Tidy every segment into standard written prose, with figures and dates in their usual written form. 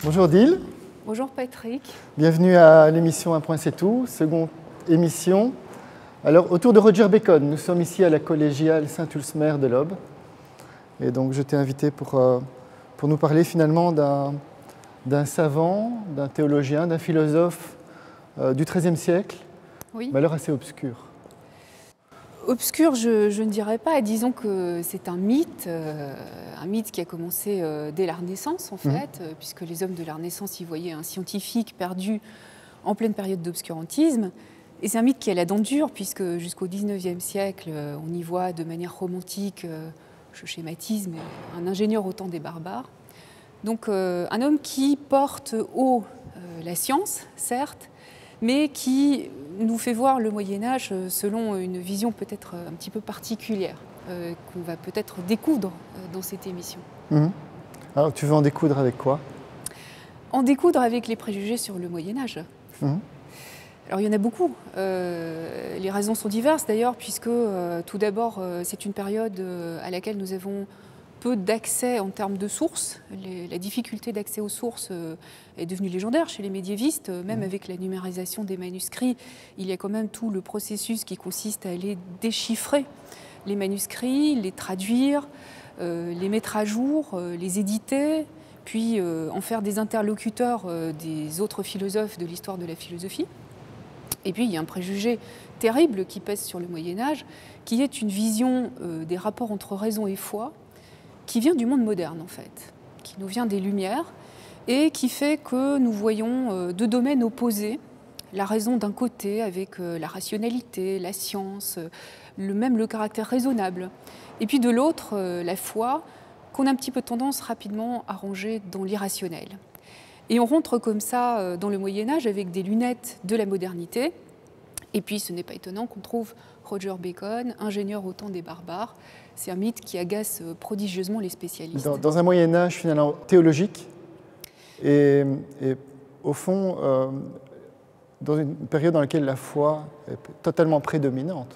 Bonjour Dil. Bonjour Patrick. Bienvenue à l'émission Un point c'est tout, seconde émission. Alors, autour de Roger Bacon, nous sommes ici à la collégiale Saint-Ulsmer de l'Aube. Et donc, je t'ai invité pour nous parler finalement d'un savant, d'un théologien, d'un philosophe du XIIIe siècle, Oui. mais alors assez obscur. Obscur, je ne dirais pas. Disons que c'est un mythe qui a commencé dès la Renaissance, en fait, puisque les hommes de la Renaissance y voyaient un scientifique perdu en pleine période d'obscurantisme. Et c'est un mythe qui a la dent dure, puisque jusqu'au XIXe siècle, on y voit de manière romantique, je schématise, mais un ingénieur au temps des barbares. Donc un homme qui porte haut la science, certes, mais qui nous fait voir le Moyen-Âge selon une vision peut-être un petit peu particulière, qu'on va peut-être découdre dans cette émission. Alors, tu veux en découdre avec quoi? En découdre avec les préjugés sur le Moyen-Âge. Alors il y en a beaucoup. Les raisons sont diverses d'ailleurs, puisque tout d'abord c'est une période à laquelle nous avons peu d'accès en termes de sources. La difficulté d'accès aux sources est devenue légendaire chez les médiévistes, même avec la numérisation des manuscrits. Il y a quand même tout le processus qui consiste à aller déchiffrer les manuscrits, les traduire, les mettre à jour, les éditer, puis en faire des interlocuteurs des autres philosophes de l'histoire de la philosophie. Et puis il y a un préjugé terrible qui pèse sur le Moyen-Âge, qui est une vision des rapports entre raison et foi, qui vient du monde moderne en fait, qui nous vient des Lumières, et qui fait que nous voyons deux domaines opposés, la raison d'un côté avec la rationalité, la science, même le caractère raisonnable, et puis de l'autre la foi, qu'on a un petit peu tendance rapidement à ranger dans l'irrationnel. Et on rentre comme ça dans le Moyen-Âge avec des lunettes de la modernité. Et puis ce n'est pas étonnant qu'on trouve Roger Bacon, ingénieur au temps des barbares. C'est un mythe qui agace prodigieusement les spécialistes. Dans un Moyen-Âge finalement théologique, et au fond, dans une période dans laquelle la foi est totalement prédominante.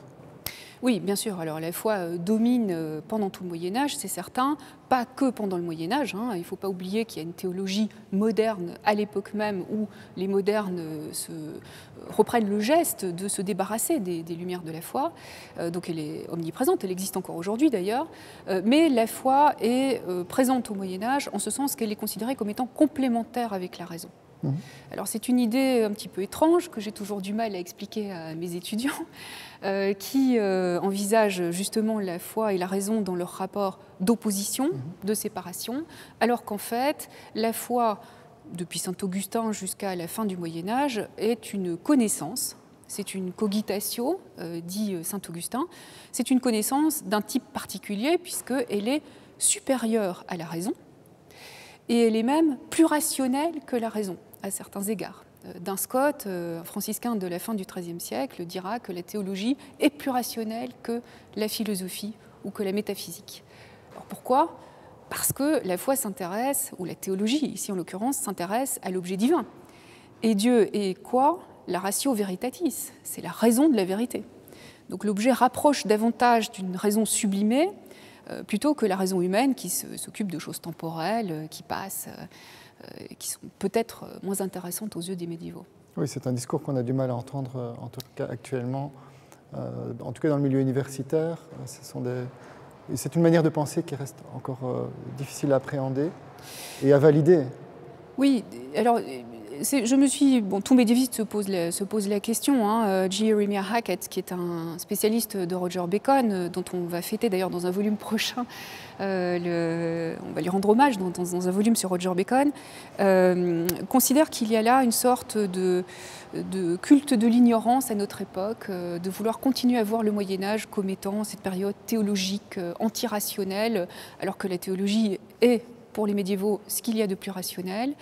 Oui, bien sûr. Alors la foi domine pendant tout le Moyen-Âge, c'est certain, pas que pendant le Moyen-Âge. Il ne faut pas oublier qu'il y a une théologie moderne à l'époque même où les modernes reprennent le geste de se débarrasser des lumières de la foi. Donc elle est omniprésente, elle existe encore aujourd'hui d'ailleurs. Mais la foi est présente au Moyen-Âge en ce sens qu'elle est considérée comme étant complémentaire avec la raison. Alors c'est une idée un petit peu étrange que j'ai toujours du mal à expliquer à mes étudiants qui envisagent justement la foi et la raison dans leur rapport d'opposition, de séparation, alors qu'en fait la foi, depuis saint Augustin jusqu'à la fin du Moyen-Âge, est une connaissance, c'est une cogitatio, dit saint Augustin, c'est une connaissance d'un type particulier puisqu'elle est supérieure à la raison et elle est même plus rationnelle que la raison à certains égards. Duns Scotus, un franciscain de la fin du XIIIe siècle, dira que la théologie est plus rationnelle que la philosophie ou que la métaphysique. Alors pourquoi? Parce que la foi s'intéresse, ou la théologie ici en l'occurrence, s'intéresse à l'objet divin. Et Dieu est quoi? La ratio veritatis, c'est la raison de la vérité. Donc l'objet rapproche davantage d'une raison sublimée plutôt que la raison humaine qui s'occupe de choses temporelles, qui passent, qui sont peut-être moins intéressantes aux yeux des médiévaux. Oui, c'est un discours qu'on a du mal à entendre, en tout cas actuellement, en tout cas dans le milieu universitaire. C'est une manière de penser qui reste encore difficile à appréhender et à valider. Oui, alors je me suis... Bon, tout médiéviste se pose la question. J. Jeremiah Hackett, qui est un spécialiste de Roger Bacon, dont on va fêter d'ailleurs dans un volume prochain, on va lui rendre hommage dans un volume sur Roger Bacon, considère qu'il y a là une sorte de culte de l'ignorance à notre époque, de vouloir continuer à voir le Moyen-Âge comme étant cette période théologique antirationnelle, alors que la théologie est, pour les médiévaux, ce qu'il y a de plus rationnel.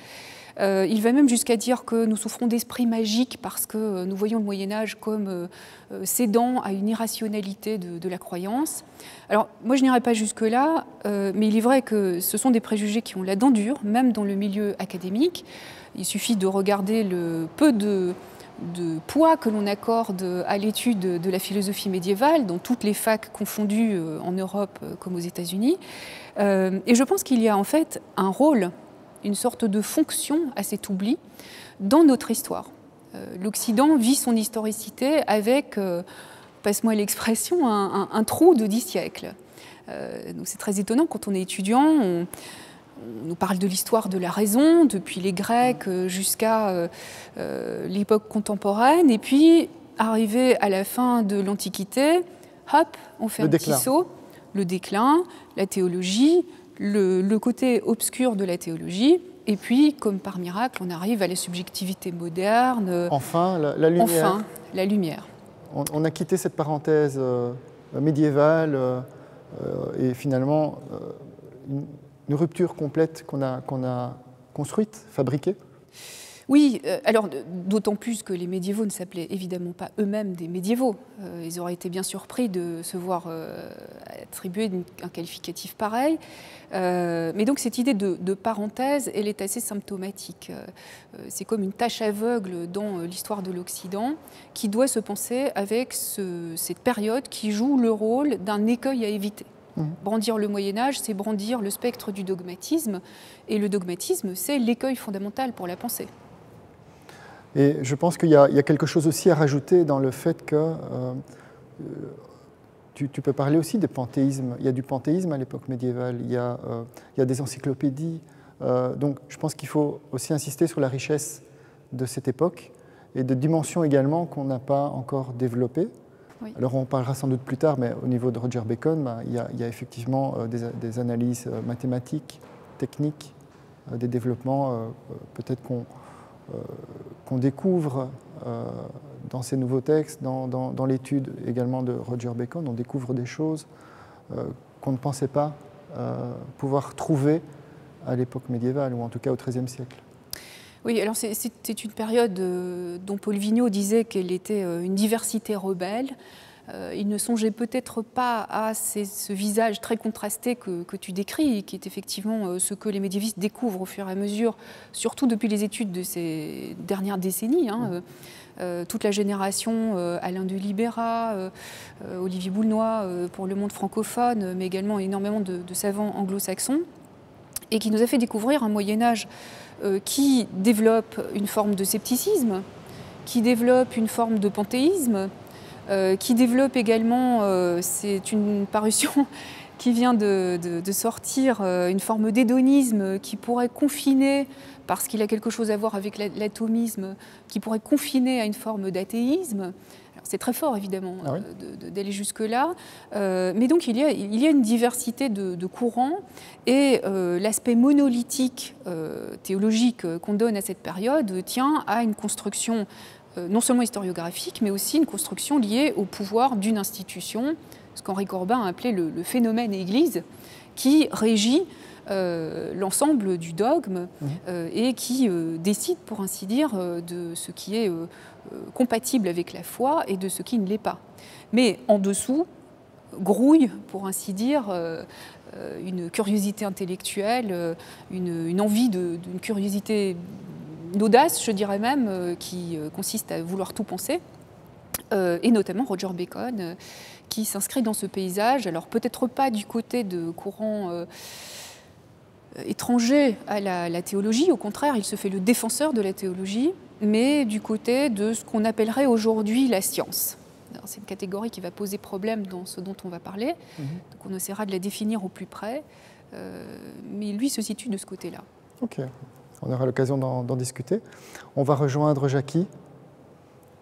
Il va même jusqu'à dire que nous souffrons d'esprit magique parce que nous voyons le Moyen-Âge comme cédant à une irrationalité de la croyance. Alors, moi, je n'irai pas jusque-là, mais il est vrai que ce sont des préjugés qui ont la dent dure, même dans le milieu académique. Il suffit de regarder le peu de poids que l'on accorde à l'étude de la philosophie médiévale, dans toutes les facs confondues en Europe comme aux États-Unis. Et je pense qu'il y a en fait un rôle, une sorte de fonction à cet oubli dans notre histoire. L'Occident vit son historicité avec, passe-moi l'expression, un trou de 10 siècles. Donc c'est très étonnant quand on est étudiant, on nous parle de l'histoire de la raison, depuis les Grecs jusqu'à l'époque contemporaine, et puis arrivé à la fin de l'Antiquité, hop, on fait un petit saut, le déclin, la théologie, le côté obscur de la théologie, et puis, comme par miracle, on arrive à la subjectivité moderne. Enfin, la lumière. Enfin, la lumière. On a quitté cette parenthèse médiévale et finalement une rupture complète qu'on a construite, fabriquée. Oui, alors d'autant plus que les médiévaux ne s'appelaient évidemment pas eux-mêmes des médiévaux. Ils auraient été bien surpris de se voir attribuer un qualificatif pareil. Mais donc cette idée de parenthèse, elle est assez symptomatique. C'est comme une tache aveugle dans l'histoire de l'Occident qui doit se penser avec cette période qui joue le rôle d'un écueil à éviter. Brandir le Moyen-Âge, c'est brandir le spectre du dogmatisme. Et le dogmatisme, c'est l'écueil fondamental pour la pensée. Et je pense qu'il y a quelque chose aussi à rajouter dans le fait que tu peux parler aussi des panthéismes. Il y a du panthéisme à l'époque médiévale, il y a des encyclopédies. Donc je pense qu'il faut aussi insister sur la richesse de cette époque et de dimensions également qu'on n'a pas encore développées. Oui. Alors on parlera sans doute plus tard, mais au niveau de Roger Bacon, il y a effectivement des analyses mathématiques, techniques, des développements peut-être qu'on découvre dans ces nouveaux textes, dans l'étude également de Roger Bacon, on découvre des choses qu'on ne pensait pas pouvoir trouver à l'époque médiévale, ou en tout cas au XIIIe siècle. Oui, alors c'est une période dont Paul Vigneault disait qu'elle était une diversité rebelle. Il ne songeait peut-être pas à ce visage très contrasté que tu décris, qui est effectivement ce que les médiévistes découvrent au fur et à mesure, surtout depuis les études de ces dernières décennies. Toute la génération Alain de Libera, Olivier Boulnois pour le monde francophone, mais également énormément de savants anglo-saxons, et qui nous a fait découvrir un Moyen-Âge qui développe une forme de scepticisme, qui développe une forme de panthéisme, qui développe également, c'est une parution qui vient de sortir, une forme d'hédonisme qui pourrait confiner, parce qu'il a quelque chose à voir avec l'atomisme, qui pourrait confiner à une forme d'athéisme. C'est très fort, évidemment, d'aller jusque-là. Mais donc, il y a une diversité de courants et l'aspect monolithique théologique qu'on donne à cette période tient à une construction non seulement historiographique, mais aussi une construction liée au pouvoir d'une institution, ce qu'Henri Corbin a appelé le phénomène Église, qui régit l'ensemble du dogme et qui décide, pour ainsi dire, de ce qui est compatible avec la foi et de ce qui ne l'est pas. Mais en dessous, grouille, pour ainsi dire, une curiosité intellectuelle, une envie d'une curiosité, d'audace, je dirais même, qui consiste à vouloir tout penser, et notamment Roger Bacon, qui s'inscrit dans ce paysage, alors peut-être pas du côté de courants étranger à la théologie, au contraire, il se fait le défenseur de la théologie, mais du côté de ce qu'on appellerait aujourd'hui la science. C'est une catégorie qui va poser problème dans ce dont on va parler, donc on essaiera de la définir au plus près, mais lui se situe de ce côté-là. Ok, on aura l'occasion d'en discuter. On va rejoindre Jackie,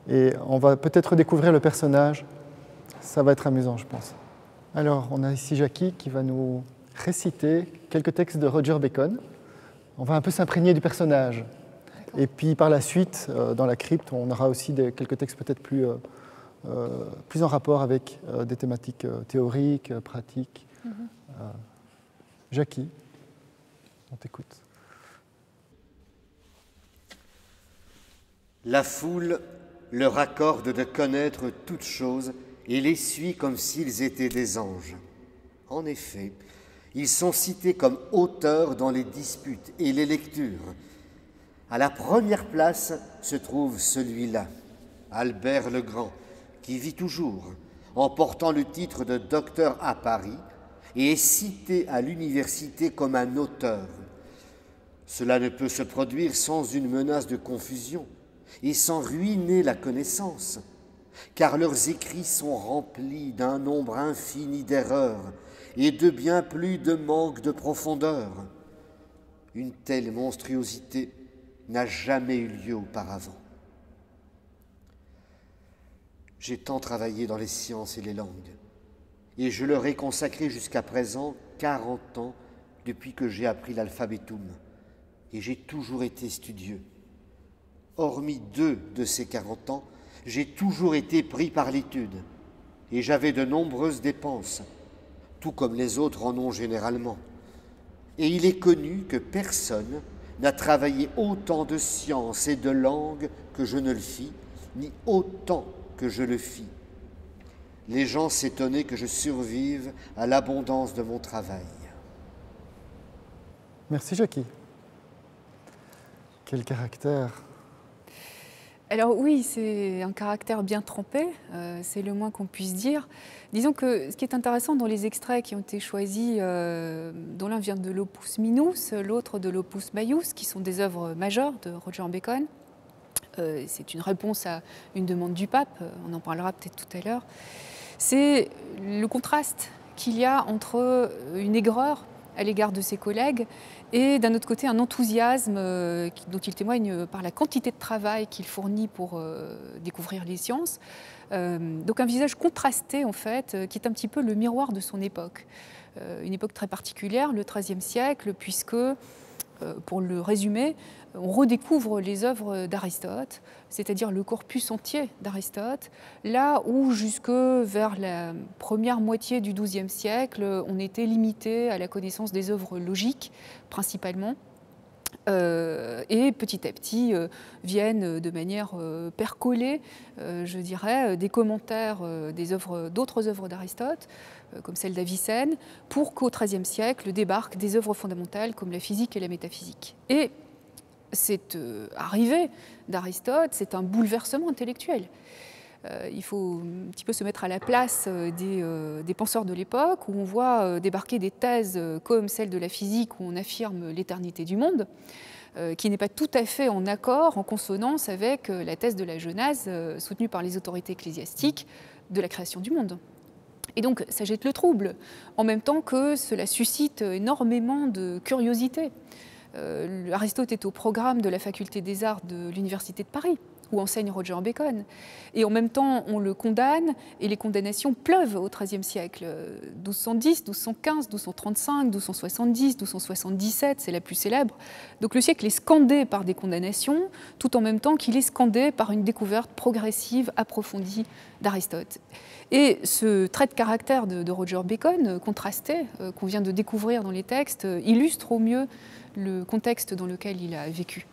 et on va peut-être découvrir le personnage. Ça va être amusant, je pense. Alors, on a ici Jackie qui va nous réciter quelques textes de Roger Bacon. On va un peu s'imprégner du personnage. Et puis par la suite, dans la crypte, on aura aussi quelques textes peut-être plus en rapport avec des thématiques théoriques, pratiques. Jackie, on t'écoute. La foule leur accorde de connaître toutes choses et les suit comme s'ils étaient des anges. En effet, ils sont cités comme auteurs dans les disputes et les lectures. À la première place se trouve celui-là, Albert le Grand, qui vit toujours, en portant le titre de docteur à Paris, et est cité à l'université comme un auteur. Cela ne peut se produire sans une menace de confusion et sans ruiner la connaissance, car leurs écrits sont remplis d'un nombre infini d'erreurs et de bien plus de manque de profondeur. Une telle monstruosité n'a jamais eu lieu auparavant. J'ai tant travaillé dans les sciences et les langues, et je leur ai consacré jusqu'à présent 40 ans depuis que j'ai appris l'alphabétum, et j'ai toujours été studieux. Hormis 2 de ces 40 ans, j'ai toujours été pris par l'étude, et j'avais de nombreuses dépenses, tout comme les autres en ont généralement. Et il est connu que personne n'a travaillé autant de sciences et de langues que je ne le fis, ni autant que je le fis. Les gens s'étonnaient que je survive à l'abondance de mon travail. Merci Jackie. Quel caractère! Alors oui, c'est un caractère bien trempé, c'est le moins qu'on puisse dire. Disons que ce qui est intéressant dans les extraits qui ont été choisis, dont l'un vient de l'Opus Minus, l'autre de l'Opus Maius, qui sont des œuvres majeures de Roger Bacon. C'est une réponse à une demande du pape, on en parlera peut-être tout à l'heure. C'est le contraste qu'il y a entre une aigreur à l'égard de ses collègues et d'un autre côté un enthousiasme dont il témoigne par la quantité de travail qu'il fournit pour découvrir les sciences. Donc un visage contrasté en fait, qui est un petit peu le miroir de son époque. Une époque très particulière, le XIIIe siècle, puisque, pour le résumer, on redécouvre les œuvres d'Aristote, c'est-à-dire le corpus entier d'Aristote, là où jusque vers la première moitié du XIIe siècle, on était limité à la connaissance des œuvres logiques, principalement, et petit à petit viennent de manière percolée, je dirais, des commentaires d'autres œuvres d'Aristote, comme celle d'Avicenne, pour qu'au XIIIe siècle débarquent des œuvres fondamentales comme la physique et la métaphysique. Et cette arrivée d'Aristote, c'est un bouleversement intellectuel. Il faut un petit peu se mettre à la place des penseurs de l'époque, où on voit débarquer des thèses comme celle de la physique, où on affirme l'éternité du monde, qui n'est pas tout à fait en accord, en consonance avec la thèse de la Genèse, soutenue par les autorités ecclésiastiques, de la création du monde. Et donc ça jette le trouble, en même temps que cela suscite énormément de curiosité. Aristote est au programme de la faculté des arts de l'Université de Paris, où enseigne Roger Bacon. Et en même temps, on le condamne, et les condamnations pleuvent au XIIIe siècle. 1210, 1215, 1235, 1270, 1277, c'est la plus célèbre. Donc le siècle est scandé par des condamnations, tout en même temps qu'il est scandé par une découverte progressive, approfondie d'Aristote. Et ce trait de caractère de Roger Bacon, contrasté, qu'on vient de découvrir dans les textes, illustre au mieux le contexte dans lequel il a vécu.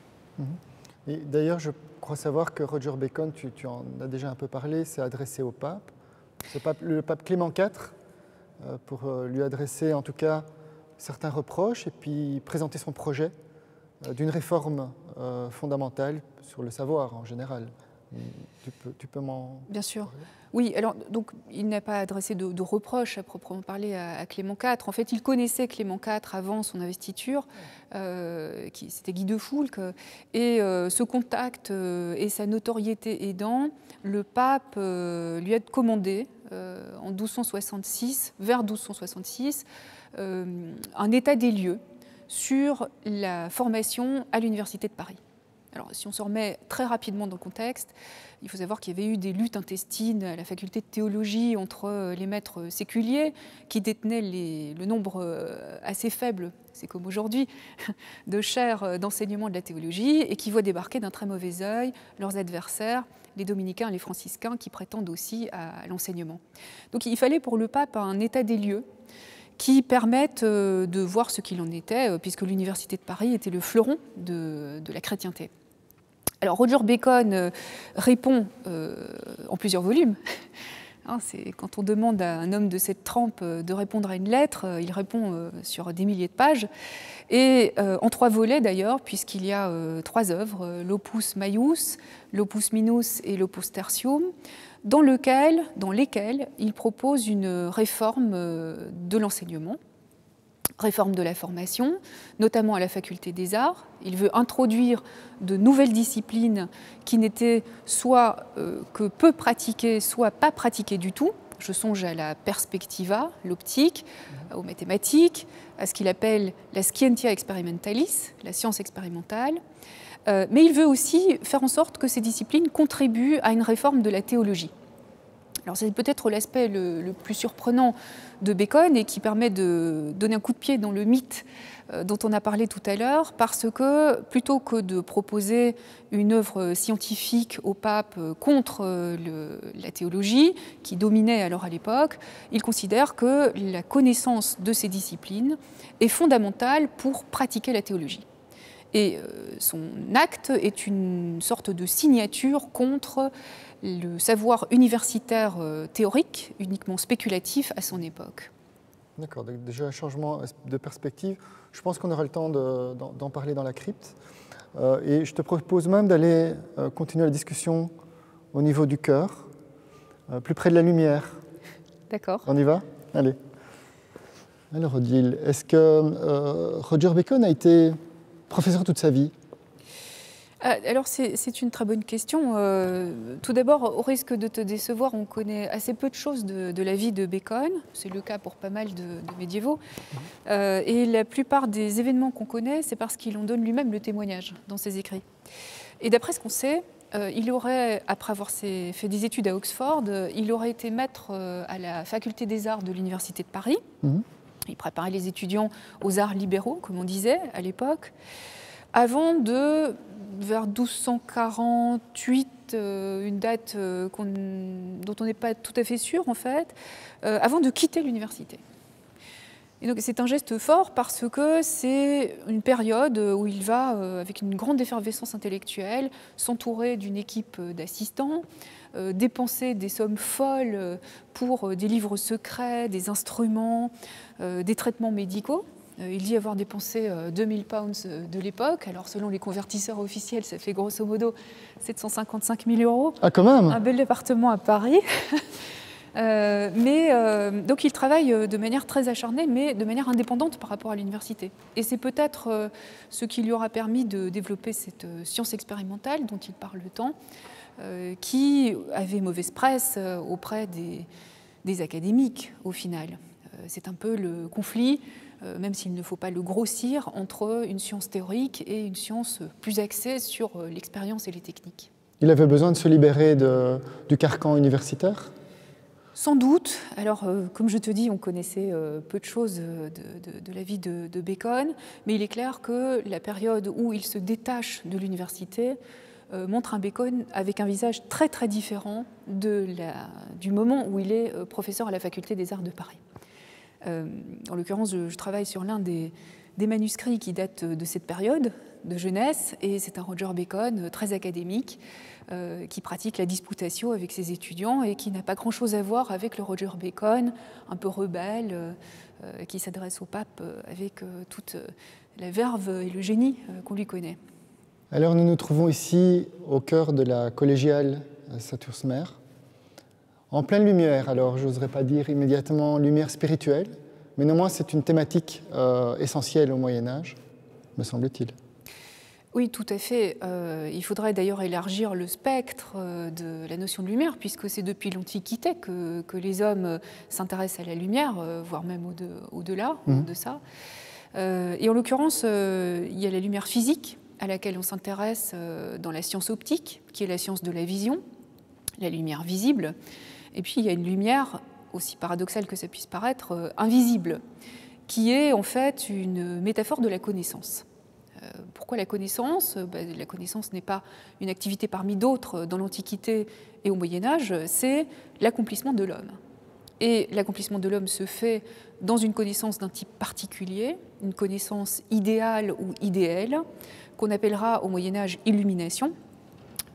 Et d'ailleurs, je crois savoir que Roger Bacon, tu en as déjà un peu parlé, s'est adressé au pape, le pape Clément IV, pour lui adresser en tout cas certains reproches et puis présenter son projet d'une réforme fondamentale sur le savoir en général. Tu peux m'en... Bien sûr. Oui, alors donc, il n'a pas adressé de reproches à proprement parler à Clément IV. En fait, il connaissait Clément IV avant son investiture, c'était Guy de Foulques, et ce contact et sa notoriété aidant, le pape lui a commandé en 1266, vers 1266, un état des lieux sur la formation à l'Université de Paris. Alors, si on se remet très rapidement dans le contexte, il faut savoir qu'il y avait eu des luttes intestines à la faculté de théologie entre les maîtres séculiers qui détenaient le nombre assez faible, c'est comme aujourd'hui, de chaires d'enseignement de la théologie et qui voient débarquer d'un très mauvais œil leurs adversaires, les dominicains et les franciscains qui prétendent aussi à l'enseignement. Donc il fallait pour le pape un état des lieux qui permettent de voir ce qu'il en était, puisque l'Université de Paris était le fleuron de la chrétienté. Alors Roger Bacon répond en plusieurs volumes Hein, quand on demande à un homme de cette trempe de répondre à une lettre, il répond sur des milliers de pages, et en 3 volets d'ailleurs, puisqu'il y a 3 œuvres, l'Opus Maius, l'Opus Minus et l'Opus Tertium, dans lesquelles il propose une réforme de l'enseignement, réforme de la formation, notamment à la faculté des arts. Il veut introduire de nouvelles disciplines qui n'étaient soit que peu pratiquées, soit pas pratiquées du tout. Je songe à la perspectiva, l'optique, aux mathématiques, à ce qu'il appelle la scientia experimentalis, la science expérimentale. Mais il veut aussi faire en sorte que ces disciplines contribuent à une réforme de la théologie. Alors c'est peut-être l'aspect le plus surprenant de Bacon et qui permet de donner un coup de pied dans le mythe dont on a parlé tout à l'heure, parce que plutôt que de proposer une œuvre scientifique au pape contre la théologie, qui dominait alors à l'époque, il considère que la connaissance de ces disciplines est fondamentale pour pratiquer la théologie. Et son acte est une sorte de signature contre le savoir universitaire théorique, uniquement spéculatif à son époque. D'accord, donc déjà un changement de perspective. Je pense qu'on aura le temps d'en parler dans la crypte. Et je te propose même d'aller continuer la discussion au niveau du cœur, plus près de la lumière. D'accord. On y va? Allez. Alors Odile, est-ce que Roger Bacon a été professeur toute sa vie? Alors c'est une très bonne question. Tout d'abord, au risque de te décevoir, on connaît assez peu de choses de la vie de Bacon. C'est le cas pour pas mal de médiévaux. Et la plupart des événements qu'on connaît, c'est parce qu'il en donne lui-même le témoignage dans ses écrits. Et d'après ce qu'on sait, il aurait, après avoir fait des études à Oxford, il aurait été maître à la faculté des arts de l'Université de Paris. Il préparait les étudiants aux arts libéraux, comme on disait à l'époque, avant de, vers 1248, une date dont on n'est pas tout à fait sûr en fait, avant de quitter l'université. Et donc c'est un geste fort parce que c'est une période où il va, avec une grande effervescence intellectuelle, s'entourer d'une équipe d'assistants, dépenser des sommes folles pour des livres secrets, des instruments, des traitements médicaux. Il dit avoir dépensé 2000 pounds de l'époque. Alors, selon les convertisseurs officiels, ça fait grosso modo 755 000 €. Ah, quand même! Un bel appartement à Paris. Donc, il travaille de manière très acharnée, mais de manière indépendante par rapport à l'université. Et c'est peut-être ce qui lui aura permis de développer cette science expérimentale dont il parle tant, qui avait mauvaise presse auprès des académiques, au final. C'est un peu le conflit, même s'il ne faut pas le grossir, entre une science théorique et une science plus axée sur l'expérience et les techniques. Il avait besoin de se libérer du carcan universitaire? Sans doute. Alors, comme je te dis, on connaissait peu de choses de la vie de Bacon, mais il est clair que la période où il se détache de l'université montre un Bacon avec un visage très très différent du moment où il est professeur à la faculté des arts de Paris. En l'occurrence, je travaille sur l'un des manuscrits qui datent de cette période de jeunesse, et c'est un Roger Bacon très académique qui pratique la disputatio avec ses étudiants et qui n'a pas grand-chose à voir avec le Roger Bacon un peu rebelle qui s'adresse au pape avec toute la verve et le génie qu'on lui connaît. Alors nous nous trouvons ici au cœur de la collégiale Saint-Ursmer, en pleine lumière. Alors je n'oserais pas dire immédiatement lumière spirituelle, mais néanmoins c'est une thématique essentielle au Moyen-Âge, me semble-t-il. Oui, tout à fait. Il faudrait d'ailleurs élargir le spectre de la notion de lumière, puisque c'est depuis l'Antiquité que les hommes s'intéressent à la lumière, voire même au-delà de ça. Et en l'occurrence, il y a la lumière physique, à laquelle on s'intéresse dans la science optique, qui est la science de la vision, la lumière visible. Et puis il y a une lumière, aussi paradoxale que ça puisse paraître, invisible, qui est en fait une métaphore de la connaissance. Pourquoi la connaissance ? La connaissance n'est pas une activité parmi d'autres dans l'Antiquité et au Moyen-Âge, c'est l'accomplissement de l'homme. Et l'accomplissement de l'homme se fait dans une connaissance d'un type particulier, une connaissance idéale ou idéale, qu'on appellera au Moyen-Âge illumination,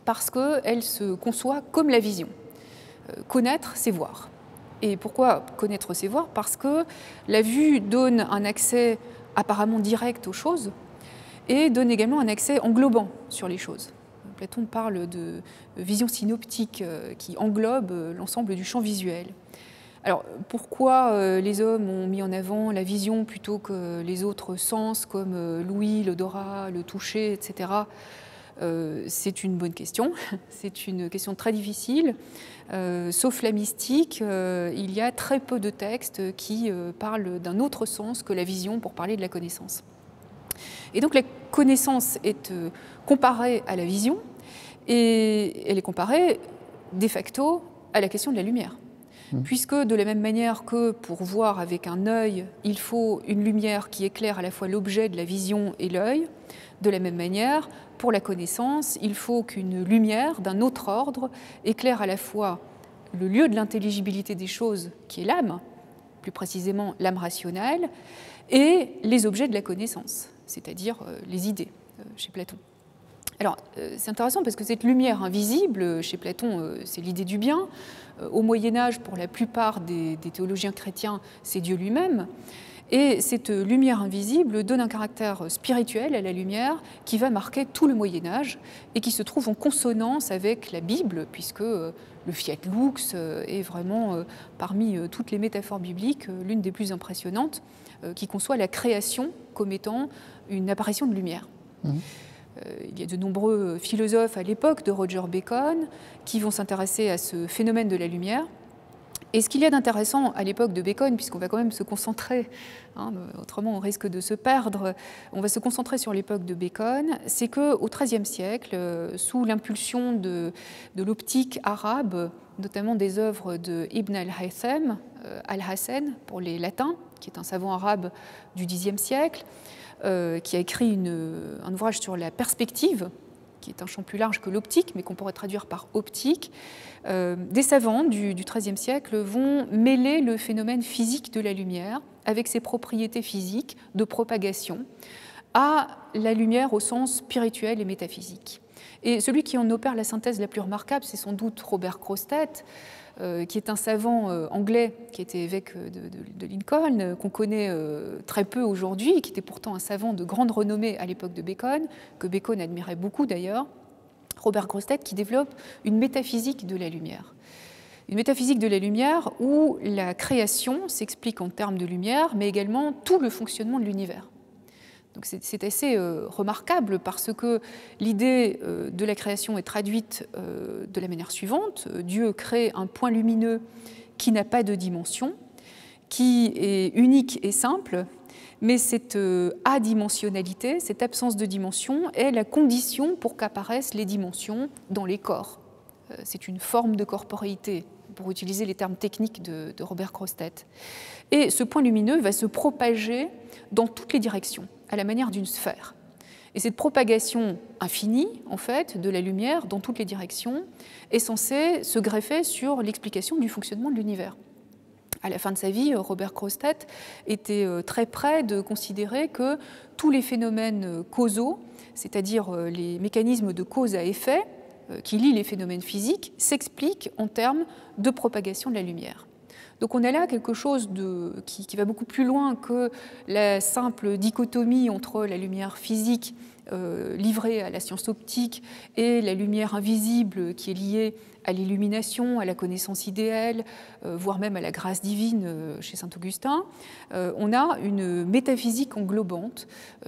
parce qu'elle se conçoit comme la vision. connaître, c'est voir. Et pourquoi connaître, c'est voir? Parce que la vue donne un accès apparemment direct aux choses et donne également un accès englobant sur les choses. Platon parle de vision synoptique qui englobe l'ensemble du champ visuel. Alors, pourquoi les hommes ont mis en avant la vision plutôt que les autres sens comme l'ouïe, l'odorat, le toucher, etc. C'est une bonne question. C'est une question très difficile. Sauf la mystique, il y a très peu de textes qui parlent d'un autre sens que la vision pour parler de la connaissance. Et donc la connaissance est comparée à la vision, et elle est comparée de facto à la question de la lumière. Puisque de la même manière que pour voir avec un œil, il faut une lumière qui éclaire à la fois l'objet de la vision et l'œil, de la même manière, pour la connaissance, il faut qu'une lumière d'un autre ordre éclaire à la fois le lieu de l'intelligibilité des choses, qui est l'âme, plus précisément l'âme rationnelle, et les objets de la connaissance, c'est-à-dire les idées, chez Platon. Alors, c'est intéressant parce que cette lumière invisible, chez Platon, c'est l'idée du bien. Au Moyen-Âge, pour la plupart des théologiens chrétiens, c'est Dieu lui-même. Et cette lumière invisible donne un caractère spirituel à la lumière qui va marquer tout le Moyen-Âge et qui se trouve en consonance avec la Bible, puisque le fiat lux est vraiment, parmi toutes les métaphores bibliques, l'une des plus impressionnantes, qui conçoit la création comme étant une apparition de lumière. Il y a de nombreux philosophes à l'époque de Roger Bacon qui vont s'intéresser à ce phénomène de la lumière. Et ce qu'il y a d'intéressant à l'époque de Bacon, puisqu'on va quand même se concentrer, autrement on risque de se perdre, on va se concentrer sur l'époque de Bacon, c'est qu'au XIIIe siècle, sous l'impulsion de l'optique arabe, notamment des œuvres de Ibn al-Haytham, Al-Hassen pour les latins, qui est un savant arabe du Xe siècle, qui a écrit un ouvrage sur la perspective, qui est un champ plus large que l'optique, mais qu'on pourrait traduire par optique. Des savants du XIIIe siècle vont mêler le phénomène physique de la lumière avec ses propriétés physiques de propagation à la lumière au sens spirituel et métaphysique. Et celui qui en opère la synthèse la plus remarquable, c'est sans doute Robert Grosseteste, qui est un savant anglais qui était évêque de Lincoln, qu'on connaît très peu aujourd'hui, qui était pourtant un savant de grande renommée à l'époque de Bacon, que Bacon admirait beaucoup d'ailleurs. Robert Grosseteste qui développe une métaphysique de la lumière. Une métaphysique de la lumière où la création s'explique en termes de lumière, mais également tout le fonctionnement de l'univers. Donc c'est assez remarquable parce que l'idée de la création est traduite de la manière suivante. Dieu crée un point lumineux qui n'a pas de dimension, qui est unique et simple, mais cette adimensionnalité, cette absence de dimension est la condition pour qu'apparaissent les dimensions dans les corps. C'est une forme de corporéité, pour utiliser les termes techniques de Robert Grosseteste. Et ce point lumineux va se propager dans toutes les directions, à la manière d'une sphère. Et cette propagation infinie, en fait, de la lumière dans toutes les directions est censée se greffer sur l'explication du fonctionnement de l'univers. À la fin de sa vie, Robert Grosseteste était très près de considérer que tous les phénomènes causaux, c'est-à-dire les mécanismes de cause à effet qui lient les phénomènes physiques, s'expliquent en termes de propagation de la lumière. Donc on a là quelque chose qui va beaucoup plus loin que la simple dichotomie entre la lumière physique livrée à la science optique et la lumière invisible qui est liée à l'illumination, à la connaissance idéale, voire même à la grâce divine chez saint Augustin. On a une métaphysique englobante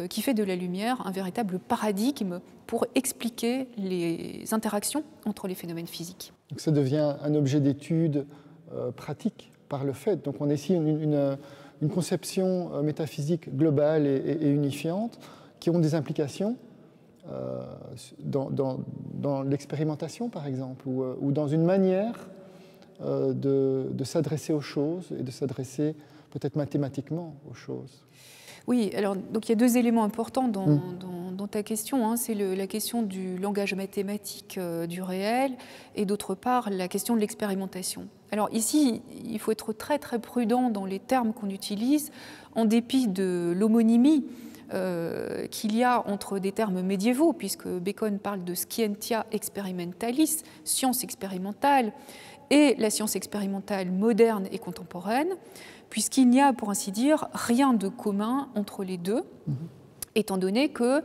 qui fait de la lumière un véritable paradigme pour expliquer les interactions entre les phénomènes physiques. Donc ça devient un objet d'étude pratique par le fait. Donc on a ici une conception métaphysique globale et unifiante qui ont des implications dans l'expérimentation, par exemple, ou dans une manière de s'adresser aux choses et de s'adresser peut-être mathématiquement aux choses. Oui, alors donc il y a deux éléments importants dans ta question. Hein. C'est la question du langage mathématique du réel et d'autre part la question de l'expérimentation. Alors ici, il faut être très très prudent dans les termes qu'on utilise, en dépit de l'homonymie qu'il y a entre des termes médiévaux, puisque Bacon parle de scientia experimentalis, science expérimentale, et la science expérimentale moderne et contemporaine, puisqu'il n'y a, pour ainsi dire, rien de commun entre les deux, étant donné que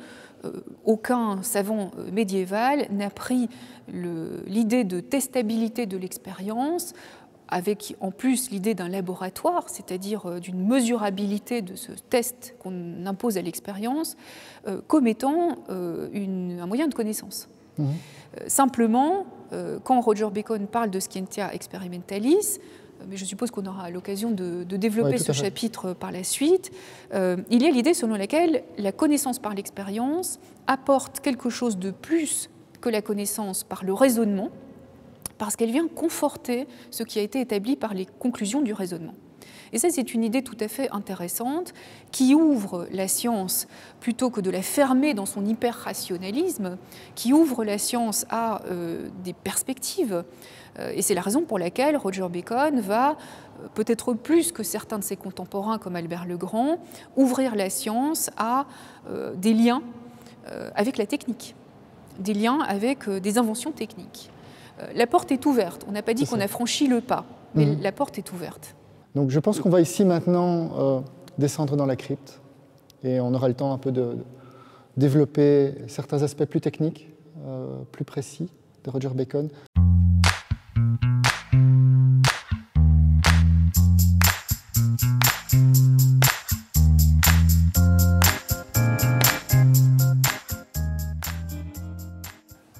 aucun savant médiéval n'a pris l'idée de testabilité de l'expérience, avec en plus l'idée d'un laboratoire, c'est-à-dire d'une mesurabilité de ce test qu'on impose à l'expérience, comme étant un moyen de connaissance. Simplement, quand Roger Bacon parle de scientia experimentalis, mais je suppose qu'on aura l'occasion de développer ce chapitre par la suite, il y a l'idée selon laquelle la connaissance par l'expérience apporte quelque chose de plus que la connaissance par le raisonnement, parce qu'elle vient conforter ce qui a été établi par les conclusions du raisonnement. Et ça, c'est une idée tout à fait intéressante qui ouvre la science, plutôt que de la fermer dans son hyper-rationalisme, qui ouvre la science à des perspectives. Et c'est la raison pour laquelle Roger Bacon va, peut-être plus que certains de ses contemporains comme Albert le Grand, ouvrir la science à des liens avec la technique, des liens avec des inventions techniques. La porte est ouverte. On n'a pas dit qu'on a franchi le pas, mais la porte est ouverte. Donc je pense qu'on va ici maintenant descendre dans la crypte et on aura le temps un peu de développer certains aspects plus techniques, plus précis de Roger Bacon.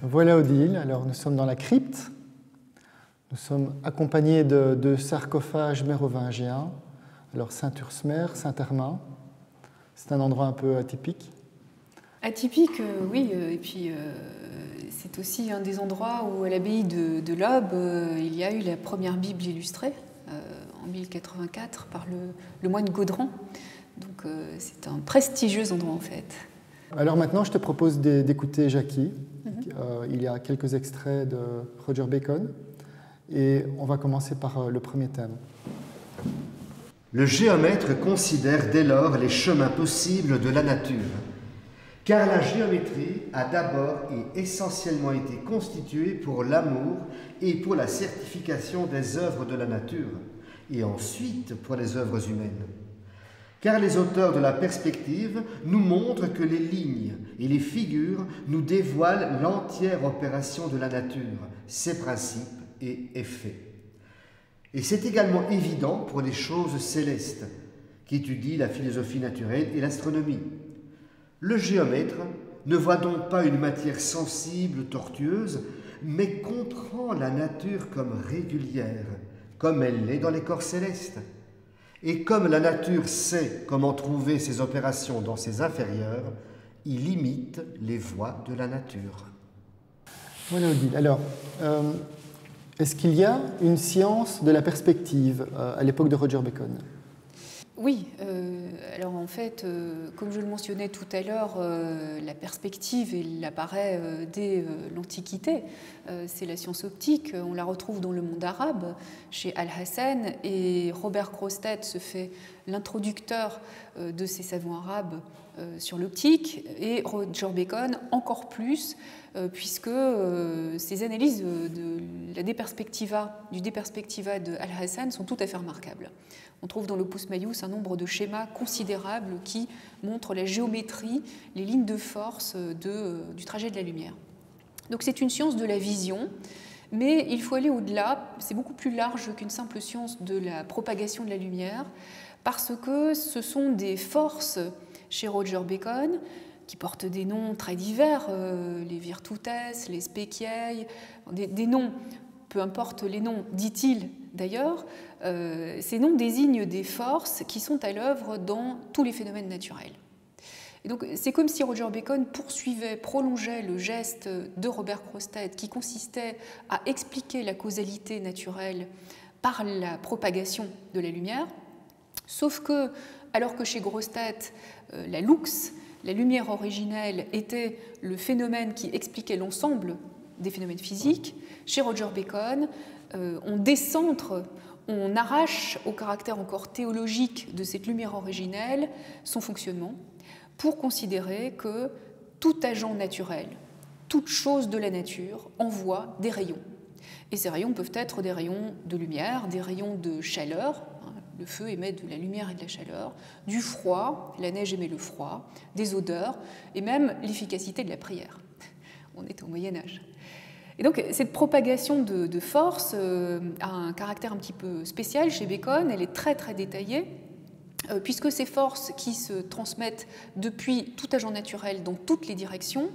Voilà Odile, alors nous sommes dans la crypte, nous sommes accompagnés de sarcophages mérovingiens, alors Saint-Ursmer, Saint-Hermin, c'est un endroit un peu atypique. Atypique, oui, et puis c'est aussi un des endroits où à l'abbaye de Lobbes, il y a eu la première Bible illustrée, en 1084, par le moine Gaudran, donc c'est un prestigieux endroit en fait. Alors maintenant, je te propose d'écouter Jackie. Il y a quelques extraits de Roger Bacon et on va commencer par le premier thème. Le géomètre considère dès lors les chemins possibles de la nature, car la géométrie a d'abord et essentiellement été constituée pour l'amour et pour la certification des œuvres de la nature, et ensuite pour les œuvres humaines. Car les auteurs de la perspective nous montrent que les lignes et les figures nous dévoilent l'entière opération de la nature, ses principes et effets. Et c'est également évident pour les choses célestes, qui étudient la philosophie naturelle et l'astronomie. Le géomètre ne voit donc pas une matière sensible, tortueuse, mais comprend la nature comme régulière, comme elle l'est dans les corps célestes. Et comme la nature sait comment trouver ses opérations dans ses inférieurs, il imite les voies de la nature. Voilà Odile. Alors, est-ce qu'il y a une science de la perspective à l'époque de Roger Bacon ? Oui, alors en fait, comme je le mentionnais tout à l'heure, la perspective, elle apparaît dès l'Antiquité. C'est la science optique, on la retrouve dans le monde arabe, chez Al-Hassen, et Robert Grossetête se fait l'introducteur de ces savants arabes sur l'optique, et Roger Bacon encore plus, puisque ces analyses du De Perspectiva de Al-Hassen sont tout à fait remarquables. On trouve dans l'Opus Maius un nombre de schémas considérables qui montrent la géométrie, les lignes de force du trajet de la lumière. Donc c'est une science de la vision, mais il faut aller au-delà, c'est beaucoup plus large qu'une simple science de la propagation de la lumière, parce que ce sont des forces chez Roger Bacon qui portent des noms très divers, les virtutes, les speciae, des noms, peu importe les noms, dit-il d'ailleurs, ces noms désignent des forces qui sont à l'œuvre dans tous les phénomènes naturels. Et donc, c'est comme si Roger Bacon prolongeait le geste de Robert Grossetête qui consistait à expliquer la causalité naturelle par la propagation de la lumière, sauf que, alors que chez Grossetête, la lux, la lumière originelle, était le phénomène qui expliquait l'ensemble des phénomènes physiques, chez Roger Bacon, on décentre, on arrache au caractère encore théologique de cette lumière originelle son fonctionnement pour considérer que tout agent naturel, toute chose de la nature envoie des rayons. Et ces rayons peuvent être des rayons de lumière, des rayons de chaleur, hein, le feu émet de la lumière et de la chaleur, du froid, la neige émet le froid, des odeurs, et même l'efficacité de la prière. On est au Moyen-Âge. Et donc cette propagation de force a un caractère un petit peu spécial chez Bacon, elle est très très détaillée, puisque ces forces qui se transmettent depuis tout agent naturel dans toutes les directions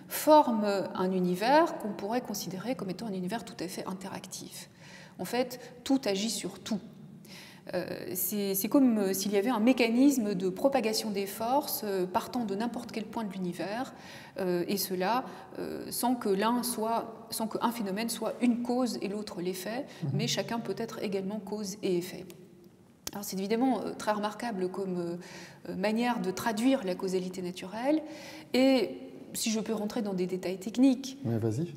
forment un univers qu'on pourrait considérer comme étant un univers tout à fait interactif. En fait, tout agit sur tout. C'est comme s'il y avait un mécanisme de propagation des forces partant de n'importe quel point de l'univers, et cela sans qu'un phénomène soit une cause et l'autre l'effet, mais chacun peut être également cause et effet. Alors c'est évidemment très remarquable comme manière de traduire la causalité naturelle, et si je peux rentrer dans des détails techniques. Mais vas-y.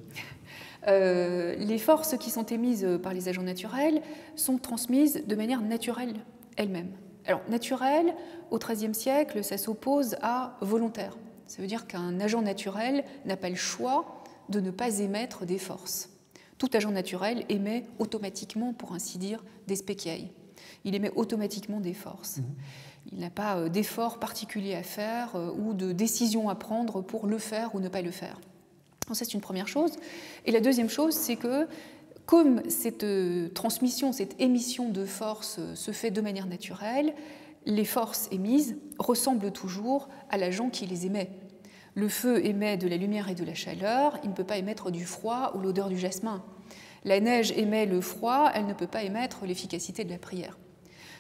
Les forces qui sont émises par les agents naturels sont transmises de manière naturelle elles-mêmes. Alors, naturel, au XIIIe siècle, ça s'oppose à volontaire. Ça veut dire qu'un agent naturel n'a pas le choix de ne pas émettre des forces. Tout agent naturel émet automatiquement, pour ainsi dire, des spéciailles. Il émet automatiquement des forces. Il n'a pas d'effort particulier à faire ou de décision à prendre pour le faire ou ne pas le faire. Donc ça, c'est une première chose. Et la deuxième chose, c'est que comme cette transmission, cette émission de force se fait de manière naturelle, les forces émises ressemblent toujours à l'agent qui les émet. Le feu émet de la lumière et de la chaleur, il ne peut pas émettre du froid ou l'odeur du jasmin. La neige émet le froid, elle ne peut pas émettre l'efficacité de la prière.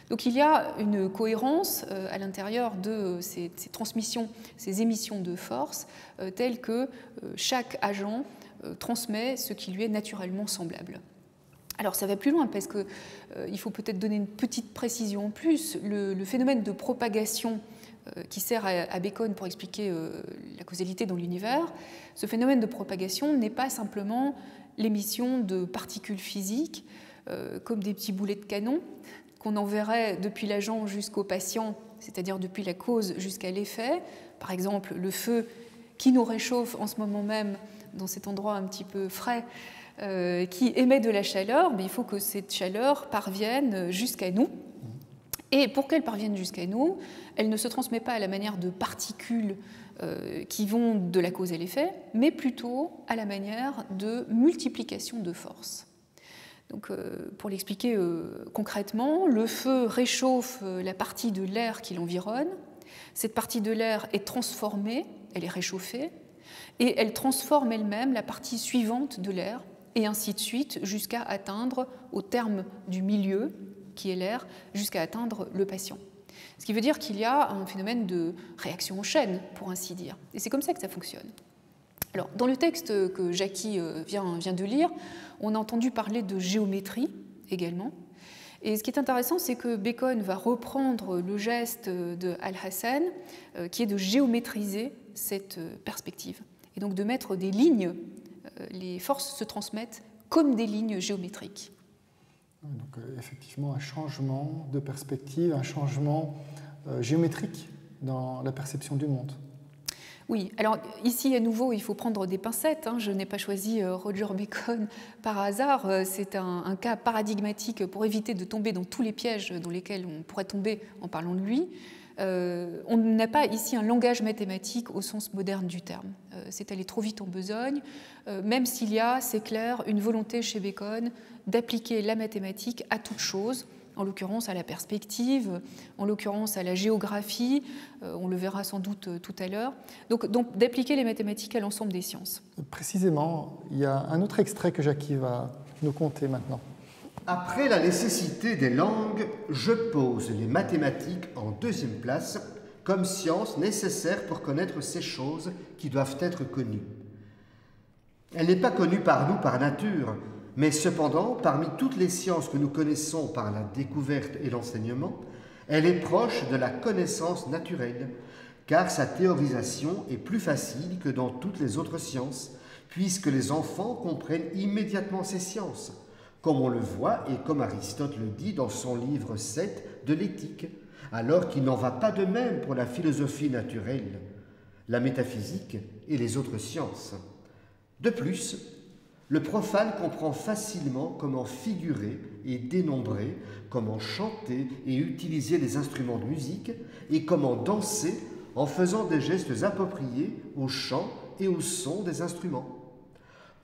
Donc il y a une cohérence à l'intérieur de ces transmissions, ces émissions de force, telles que chaque agent transmet ce qui lui est naturellement semblable. Alors ça va plus loin parce qu'il faut peut-être donner une petite précision en plus. Le phénomène de propagation qui sert à Bacon pour expliquer la causalité dans l'univers, ce phénomène de propagation n'est pas simplement l'émission de particules physiques comme des petits boulets de canon, qu'on enverrait depuis l'agent jusqu'au patient, c'est-à-dire depuis la cause jusqu'à l'effet. Par exemple, le feu qui nous réchauffe en ce moment même dans cet endroit un petit peu frais, qui émet de la chaleur, mais il faut que cette chaleur parvienne jusqu'à nous. Et pour qu'elle parvienne jusqu'à nous, elle ne se transmet pas à la manière de particules qui vont de la cause à l'effet, mais plutôt à la manière de multiplication de force. Donc, pour l'expliquer concrètement, le feu réchauffe la partie de l'air qui l'environne. Cette partie de l'air est transformée, elle est réchauffée, et elle transforme elle-même la partie suivante de l'air, et ainsi de suite, jusqu'à atteindre, au terme du milieu, qui est l'air, jusqu'à atteindre le patient. Ce qui veut dire qu'il y a un phénomène de réaction en chaîne, pour ainsi dire. Et c'est comme ça que ça fonctionne. Alors, dans le texte que Jackie vient de lire, on a entendu parler de géométrie également. Et ce qui est intéressant, c'est que Bacon va reprendre le geste de Alhazen, qui est de géométriser cette perspective. Et donc de mettre des lignes, les forces se transmettent comme des lignes géométriques. Donc effectivement, un changement de perspective, un changement géométrique dans la perception du monde. Oui, alors ici à nouveau il faut prendre des pincettes, je n'ai pas choisi Roger Bacon par hasard, c'est un cas paradigmatique pour éviter de tomber dans tous les pièges dans lesquels on pourrait tomber en parlant de lui. On n'a pas ici un langage mathématique au sens moderne du terme, c'est aller trop vite en besogne, même s'il y a, c'est clair, une volonté chez Bacon d'appliquer la mathématique à toute chose, en l'occurrence à la perspective, en l'occurrence à la géographie, on le verra sans doute tout à l'heure, donc d'appliquer les mathématiques à l'ensemble des sciences. Précisément, il y a un autre extrait que Jackie va nous conter maintenant. Après la nécessité des langues, je pose les mathématiques en deuxième place comme science nécessaire pour connaître ces choses qui doivent être connues. Elle n'est pas connue par nous par nature, mais cependant, parmi toutes les sciences que nous connaissons par la découverte et l'enseignement, elle est proche de la connaissance naturelle, car sa théorisation est plus facile que dans toutes les autres sciences, puisque les enfants comprennent immédiatement ces sciences, comme on le voit et comme Aristote le dit dans son livre 7 de l'Éthique, alors qu'il n'en va pas de même pour la philosophie naturelle, la métaphysique et les autres sciences. De plus, Le profane comprend facilement comment figurer et dénombrer, comment chanter et utiliser les instruments de musique et comment danser en faisant des gestes appropriés au chant et au son des instruments.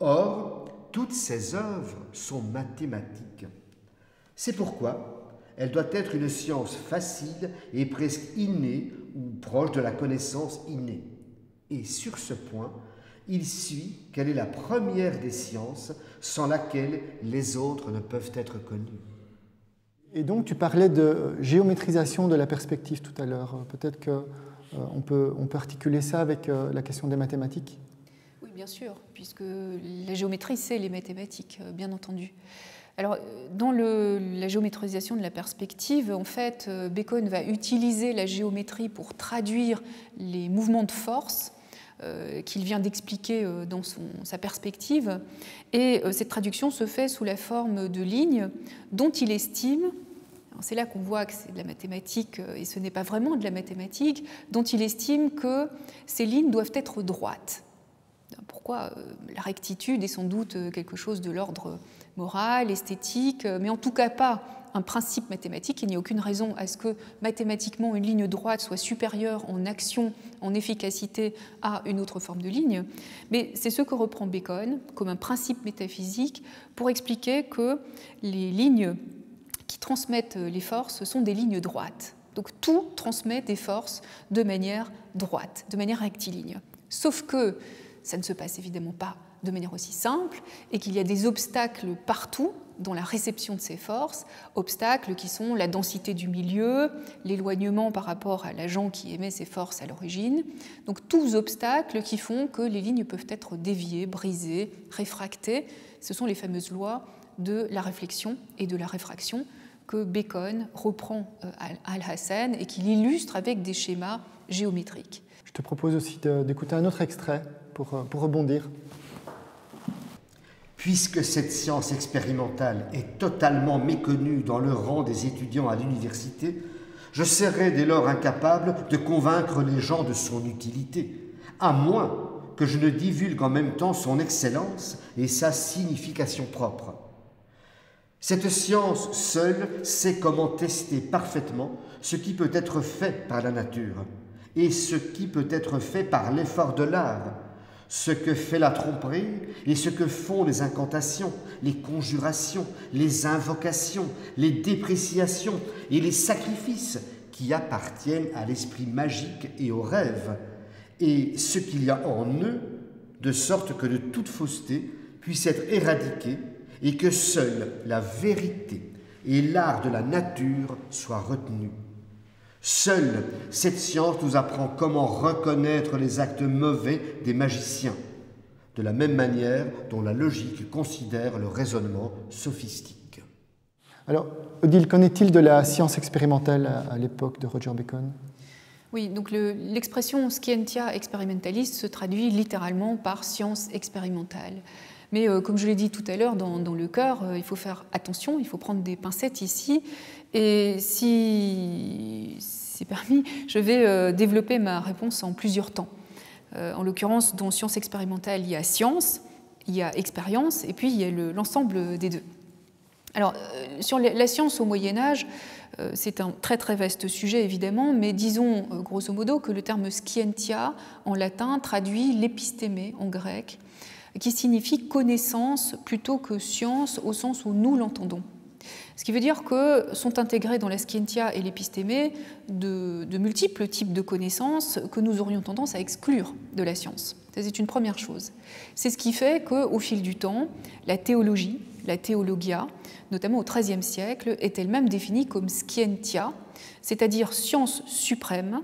Or, toutes ces œuvres sont mathématiques. C'est pourquoi elle doit être une science facile et presque innée ou proche de la connaissance innée. Et sur ce point, il suit qu'elle est la première des sciences sans laquelle les autres ne peuvent être connues. Et donc tu parlais de géométrisation de la perspective tout à l'heure. Peut-être qu'on peut articuler ça avec la question des mathématiques? Oui, bien sûr, puisque la géométrie, c'est les mathématiques, bien entendu. Alors, dans la géométrisation de la perspective, en fait, Bacon va utiliser la géométrie pour traduire les mouvements de force qu'il vient d'expliquer dans sa perspective. Et cette traduction se fait sous la forme de lignes dont il estime, c'est là qu'on voit que c'est de la mathématique et ce n'est pas vraiment de la mathématique, dont il estime que ces lignes doivent être droites. Pourquoi? La rectitude est sans doute quelque chose de l'ordre moral, esthétique, mais en tout cas pas un principe mathématique. Il n'y a aucune raison à ce que mathématiquement une ligne droite soit supérieure en action, en efficacité à une autre forme de ligne. Mais c'est ce que reprend Bacon comme un principe métaphysique pour expliquer que les lignes qui transmettent les forces sont des lignes droites. Donc tout transmet des forces de manière droite, de manière rectiligne. Sauf que ça ne se passe évidemment pas de manière aussi simple et qu'il y a des obstacles partout dans la réception de ces forces, obstacles qui sont la densité du milieu, l'éloignement par rapport à l'agent qui émet ces forces à l'origine. Donc tous obstacles qui font que les lignes peuvent être déviées, brisées, réfractées. Ce sont les fameuses lois de la réflexion et de la réfraction que Bacon reprend à Al-Hassen et qu'il illustre avec des schémas géométriques. Je te propose aussi d'écouter un autre extrait pour rebondir. Puisque cette science expérimentale est totalement méconnue dans le rang des étudiants à l'université, je serais dès lors incapable de convaincre les gens de son utilité, à moins que je ne divulgue en même temps son excellence et sa signification propre. Cette science seule sait comment tester parfaitement ce qui peut être fait par la nature et ce qui peut être fait par l'effort de l'art, ce que fait la tromperie et ce que font les incantations, les conjurations, les invocations, les dépréciations et les sacrifices qui appartiennent à l'esprit magique et au rêve, et ce qu'il y a en eux, de sorte que de toute fausseté puisse être éradiquée et que seule la vérité et l'art de la nature soient retenus. Seule cette science nous apprend comment reconnaître les actes mauvais des magiciens, de la même manière dont la logique considère le raisonnement sophistique. Alors, Odile, qu'en est-il de la science expérimentale à l'époque de Roger Bacon? Oui, donc l'expression scientia experimentalis se traduit littéralement par science expérimentale. Mais comme je l'ai dit tout à l'heure, dans le cœur, il faut faire attention, il faut prendre des pincettes ici. Et si c'est permis, je vais développer ma réponse en plusieurs temps. En l'occurrence, dans science expérimentale, il y a science, il y a expérience, et puis il y a l'ensemble des deux. Alors, sur la science au Moyen-Âge, c'est un très très vaste sujet évidemment, mais disons grosso modo que le terme scientia en latin traduit l'épistémé en grec, qui signifie connaissance plutôt que science au sens où nous l'entendons. Ce qui veut dire que sont intégrés dans la scientia et l'épistémé de multiples types de connaissances que nous aurions tendance à exclure de la science. C'est une première chose. C'est ce qui fait qu'au fil du temps, la théologie, la théologia, notamment au XIIIe siècle, est elle-même définie comme scientia, c'est-à-dire science suprême,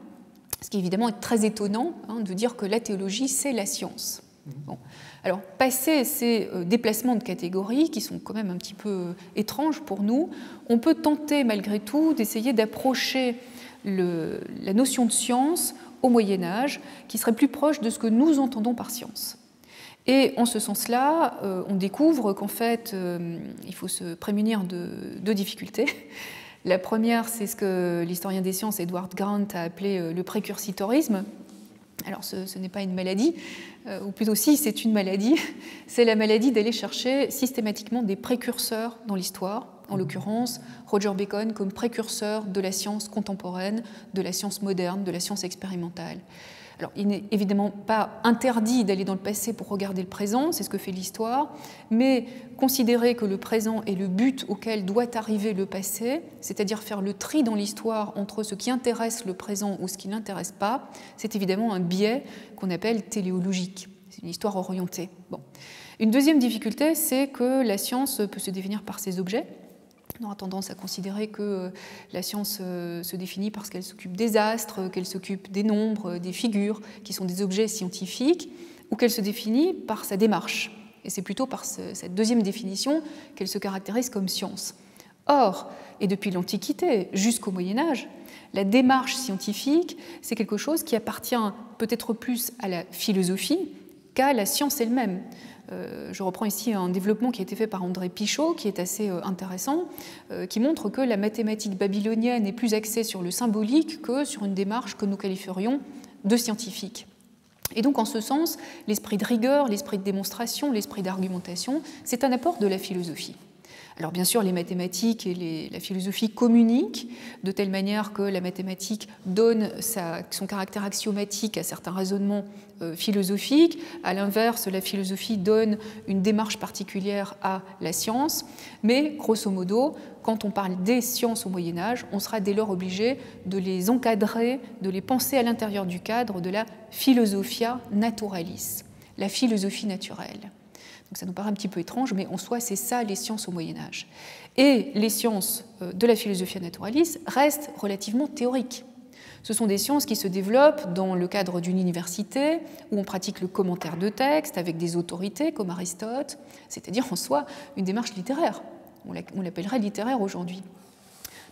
ce qui évidemment est très étonnant de dire que la théologie, c'est la science. Bon. Alors, passé ces déplacements de catégories, qui sont quand même un petit peu étranges pour nous, on peut tenter malgré tout d'essayer d'approcher la notion de science au Moyen-Âge, qui serait plus proche de ce que nous entendons par science. Et en ce sens-là, on découvre qu'en fait, il faut se prémunir de deux difficultés. La première, c'est ce que l'historien des sciences Edward Grant a appelé le précursitorisme, Alors ce n'est pas une maladie, ou plutôt si c'est une maladie, c'est la maladie d'aller chercher systématiquement des précurseurs dans l'histoire, en l'occurrence Roger Bacon comme précurseur de la science contemporaine, de la science moderne, de la science expérimentale. Alors, il n'est évidemment pas interdit d'aller dans le passé pour regarder le présent, c'est ce que fait l'histoire, mais considérer que le présent est le but auquel doit arriver le passé, c'est-à-dire faire le tri dans l'histoire entre ce qui intéresse le présent ou ce qui ne l'intéresse pas, c'est évidemment un biais qu'on appelle téléologique. C'est une histoire orientée. Bon. Une deuxième difficulté, c'est que la science peut se définir par ses objets. On aura tendance à considérer que la science se définit parce qu'elle s'occupe des astres, qu'elle s'occupe des nombres, des figures, qui sont des objets scientifiques, ou qu'elle se définit par sa démarche. Et c'est plutôt par cette deuxième définition qu'elle se caractérise comme science. Or, et depuis l'Antiquité jusqu'au Moyen-Âge, la démarche scientifique, c'est quelque chose qui appartient peut-être plus à la philosophie qu'à la science elle-même. Je reprends ici un développement qui a été fait par André Pichot, qui est assez intéressant, qui montre que la mathématique babylonienne est plus axée sur le symbolique que sur une démarche que nous qualifierions de scientifique. Et donc, en ce sens, l'esprit de rigueur, l'esprit de démonstration, l'esprit d'argumentation, c'est un apport de la philosophie. Alors bien sûr, les mathématiques et la philosophie communiquent de telle manière que la mathématique donne son caractère axiomatique à certains raisonnements philosophiques. À l'inverse, la philosophie donne une démarche particulière à la science. Mais grosso modo, quand on parle des sciences au Moyen-Âge, on sera dès lors obligé de les encadrer, de les penser à l'intérieur du cadre de la philosophia naturalis, la philosophie naturelle. Donc ça nous paraît un petit peu étrange, mais en soi, c'est ça les sciences au Moyen-Âge. Et les sciences de la philosophia naturalis restent relativement théoriques. Ce sont des sciences qui se développent dans le cadre d'une université où on pratique le commentaire de texte avec des autorités comme Aristote, c'est-à-dire en soi une démarche littéraire. On l'appellerait littéraire aujourd'hui.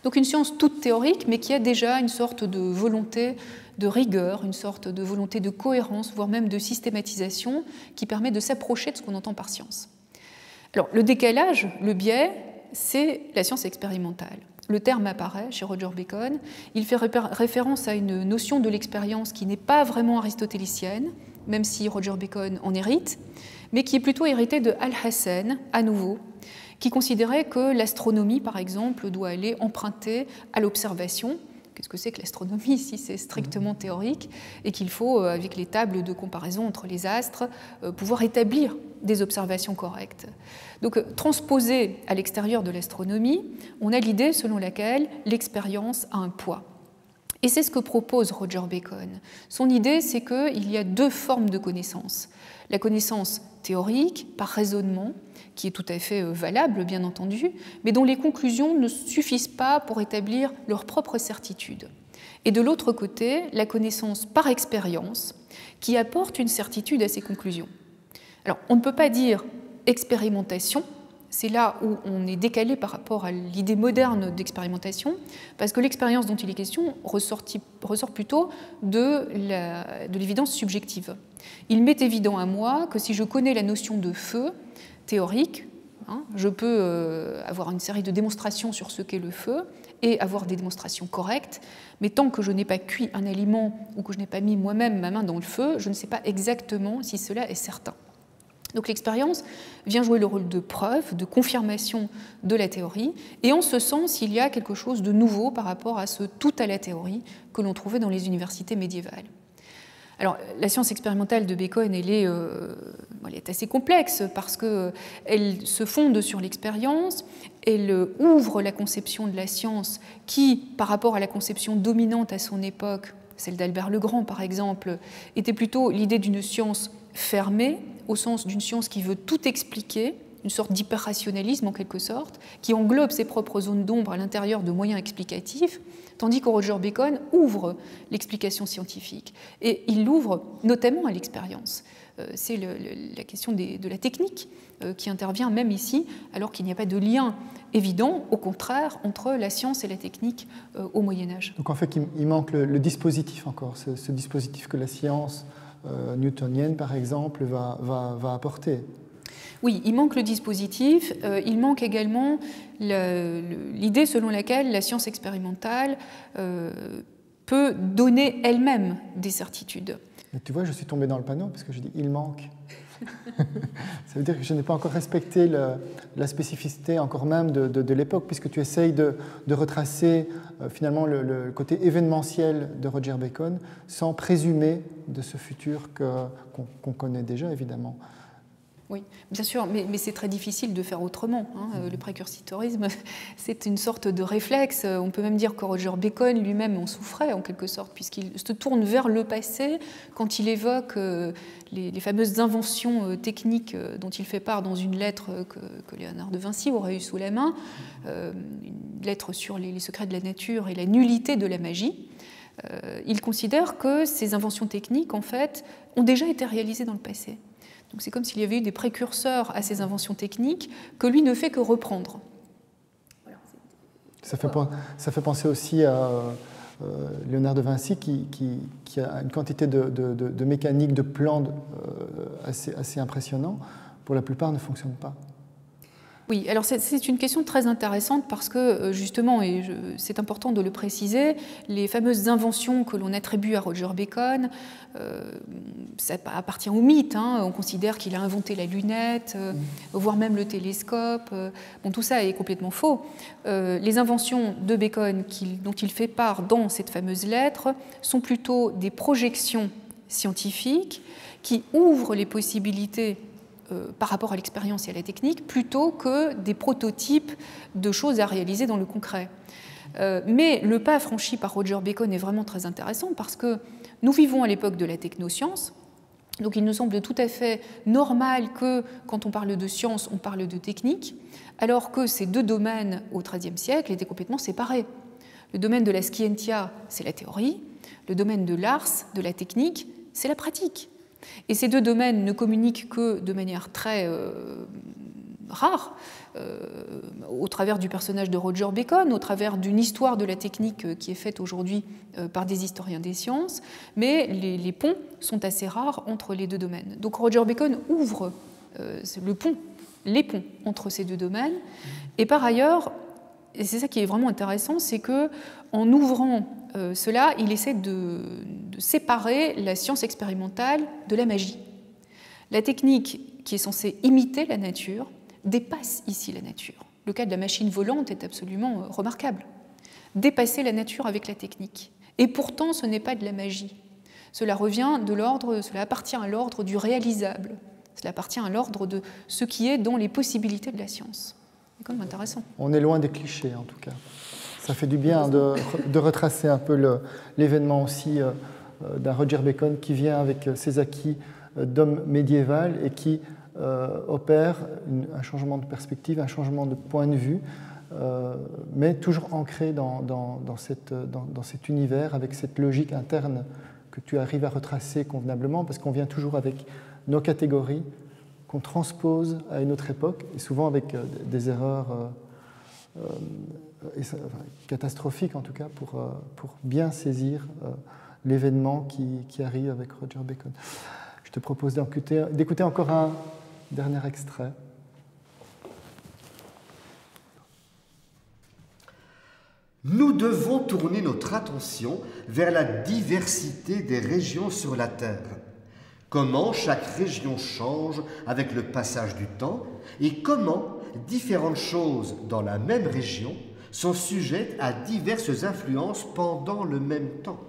Donc une science toute théorique, mais qui a déjà une sorte de volonté de rigueur, une sorte de volonté de cohérence, voire même de systématisation, qui permet de s'approcher de ce qu'on entend par science. Alors, le décalage, le biais, c'est la science expérimentale. Le terme apparaît chez Roger Bacon. Il fait référence à une notion de l'expérience qui n'est pas vraiment aristotélicienne, même si Roger Bacon en hérite, mais qui est plutôt héritée de Alhazen, à nouveau, qui considérait que l'astronomie, par exemple, doit aller emprunter à l'observation. Qu'est-ce que c'est que l'astronomie si c'est strictement théorique et qu'il faut, avec les tables de comparaison entre les astres, pouvoir établir des observations correctes. Donc, transposé à l'extérieur de l'astronomie, on a l'idée selon laquelle l'expérience a un poids. Et c'est ce que propose Roger Bacon. Son idée, c'est qu'il y a deux formes de connaissance. La connaissance théorique, par raisonnement, qui est tout à fait valable, bien entendu, mais dont les conclusions ne suffisent pas pour établir leur propre certitude. Et de l'autre côté, la connaissance par expérience, qui apporte une certitude à ces conclusions. Alors, on ne peut pas dire expérimentation, c'est là où on est décalé par rapport à l'idée moderne d'expérimentation, parce que l'expérience dont il est question ressort plutôt de l'évidence subjective. Il m'est évident à moi que si je connais la notion de feu théorique, je peux avoir une série de démonstrations sur ce qu'est le feu et avoir des démonstrations correctes, mais tant que je n'ai pas cuit un aliment ou que je n'ai pas mis moi-même ma main dans le feu, je ne sais pas exactement si cela est certain. Donc l'expérience vient jouer le rôle de preuve, de confirmation de la théorie, et en ce sens, il y a quelque chose de nouveau par rapport à ce tout à la théorie que l'on trouvait dans les universités médiévales. Alors, la science expérimentale de Bacon, elle est assez complexe parce qu'elle se fonde sur l'expérience, elle ouvre la conception de la science qui, par rapport à la conception dominante à son époque, celle d'Albert le Grand par exemple, était plutôt l'idée d'une science fermée, au sens d'une science qui veut tout expliquer, une sorte d'hyper-rationalisme en quelque sorte, qui englobe ses propres zones d'ombre à l'intérieur de moyens explicatifs, tandis que Roger Bacon ouvre l'explication scientifique. Et il l'ouvre notamment à l'expérience. C'est la question de la technique qui intervient même ici, alors qu'il n'y a pas de lien évident, au contraire, entre la science et la technique au Moyen-Âge. Donc en fait, il manque le dispositif encore, ce dispositif que la science newtonienne, par exemple, va apporter. Oui, il manque le dispositif, il manque également l'idée selon laquelle la science expérimentale peut donner elle-même des certitudes. Et tu vois, je suis tombé dans le panneau parce que je dis « il manque ». Ça veut dire que je n'ai pas encore respecté la spécificité encore même de l'époque, puisque tu essayes de retracer finalement le côté événementiel de Roger Bacon sans présumer de ce futur qu'on connaît déjà, évidemment. Oui, bien sûr, mais c'est très difficile de faire autrement. Le précursitorisme, c'est une sorte de réflexe. On peut même dire que Roger Bacon lui-même en souffrait, en quelque sorte, puisqu'il se tourne vers le passé quand il évoque les fameuses inventions techniques dont il fait part dans une lettre que Léonard de Vinci aurait eue sous la main, une lettre sur les secrets de la nature et la nullité de la magie. Il considère que ces inventions techniques, en fait, ont déjà été réalisées dans le passé. Donc c'est comme s'il y avait eu des précurseurs à ces inventions techniques que lui ne fait que reprendre. Voilà. Ça fait penser aussi à Léonard de Vinci qui a une quantité de mécanique, de plans assez impressionnants. Pour la plupart, ne fonctionnent pas. Oui, alors c'est une question très intéressante parce que justement, et c'est important de le préciser, les fameuses inventions que l'on attribue à Roger Bacon, ça appartient au mythe. On considère qu'il a inventé la lunette, voire même le télescope. Bon, tout ça est complètement faux. Les inventions de Bacon dont il fait part dans cette fameuse lettre sont plutôt des projections scientifiques qui ouvrent les possibilités par rapport à l'expérience et à la technique, plutôt que des prototypes de choses à réaliser dans le concret. Mais le pas franchi par Roger Bacon est vraiment très intéressant parce que nous vivons à l'époque de la technoscience, donc il nous semble tout à fait normal que, quand on parle de science, on parle de technique, alors que ces deux domaines, au XIIIe siècle, étaient complètement séparés. Le domaine de la scientia, c'est la théorie, le domaine de l'ars, de la technique, c'est la pratique. Et ces deux domaines ne communiquent que de manière très rare, au travers du personnage de Roger Bacon, au travers d'une histoire de la technique qui est faite aujourd'hui par des historiens des sciences, mais les ponts sont assez rares entre les deux domaines. Donc Roger Bacon ouvre les ponts entre ces deux domaines, et par ailleurs, et c'est ça qui est vraiment intéressant, c'est qu'en ouvrant cela, il essaie de séparer la science expérimentale de la magie. La technique qui est censée imiter la nature dépasse ici la nature. Le cas de la machine volante est absolument remarquable. Dépasser la nature avec la technique. Et pourtant, ce n'est pas de la magie. Cela appartient à l'ordre du réalisable. Cela appartient à l'ordre de ce qui est dans les possibilités de la science. C'est quand même intéressant. On est loin des clichés, en tout cas. Ça fait du bien de retracer un peu l'événement aussi d'un Roger Bacon qui vient avec ses acquis d'homme médiéval et qui opère un changement de perspective, un changement de point de vue, mais toujours ancré dans cet univers, avec cette logique interne que tu arrives à retracer convenablement, parce qu'on vient toujours avec nos catégories qu'on transpose à une autre époque, et souvent avec des erreurs catastrophiques en tout cas, pour bien saisir l'événement qui arrive avec Roger Bacon. Je te propose d'écouter encore un dernier extrait. Nous devons tourner notre attention vers la diversité des régions sur la Terre. Comment chaque région change avec le passage du temps et comment différentes choses dans la même région sont sujettes à diverses influences pendant le même temps.